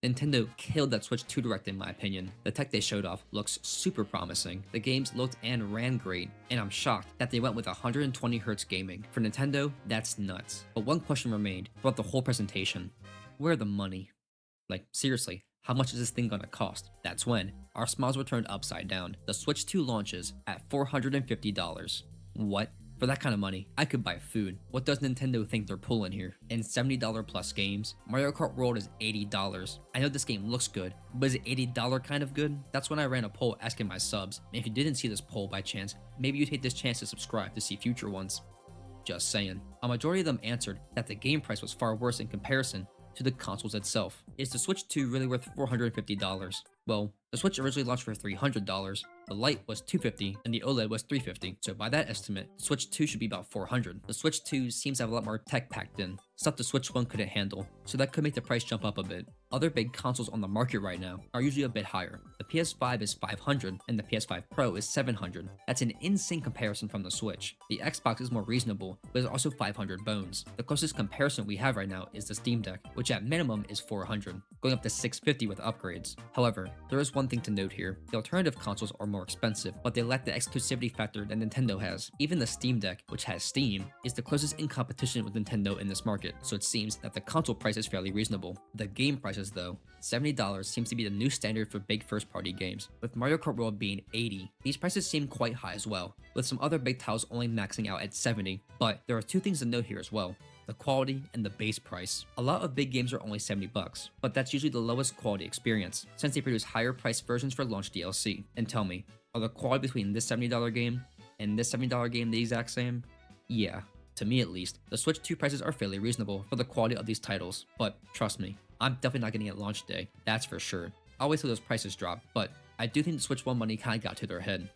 Nintendo killed that Switch 2 Direct in my opinion. The tech they showed off looks super promising, the games looked and ran great, and I'm shocked that they went with 120Hz gaming. For Nintendo, that's nuts. But one question remained throughout the whole presentation. Where the money? Like, seriously, how much is this thing gonna cost? That's when our smiles were turned upside down. The Switch 2 launches at $450. What? For that kind of money, I could buy food. What does Nintendo think they're pulling here? And $70 plus games? Mario Kart World is $80. I know this game looks good, but is it $80 kind of good? That's when I ran a poll asking my subs, and if you didn't see this poll by chance, maybe you take this chance to subscribe to see future ones. Just saying. A majority of them answered that the game price was far worse in comparison to the consoles itself. Is the Switch 2 really worth $450? Well, the Switch originally launched for $300, the Lite was $250, and the OLED was $350, so by that estimate, the Switch 2 should be about $400. The Switch 2 seems to have a lot more tech packed in, stuff the Switch 1 couldn't handle, so that could make the price jump up a bit. Other big consoles on the market right now are usually a bit higher. The PS5 is $500, and the PS5 Pro is $700. That's an insane comparison from the Switch. The Xbox is more reasonable, but is also 500 bones. The closest comparison we have right now is the Steam Deck, which at minimum is $400, going up to $650 with upgrades. However, there is one thing to note here. The alternative consoles are more expensive, but they lack the exclusivity factor that Nintendo has. Even the Steam Deck, which has Steam, is the closest in competition with Nintendo in this market, so it seems that the console price is fairly reasonable. The game prices though, $70 seems to be the new standard for big first-party games, with Mario Kart World being $80. These prices seem quite high as well, with some other big titles only maxing out at $70, but there are two things to note here as well. The quality and the base price. A lot of big games are only $70, but that's usually the lowest quality experience, since they produce higher priced versions for launch DLC. And tell me, are the quality between this $70 game and this $70 game the exact same? Yeah, to me at least. The Switch 2 prices are fairly reasonable for the quality of these titles, but trust me, I'm definitely not getting it launch day, that's for sure. I'll wait till those prices drop, but I do think the Switch 1 money kinda got to their head.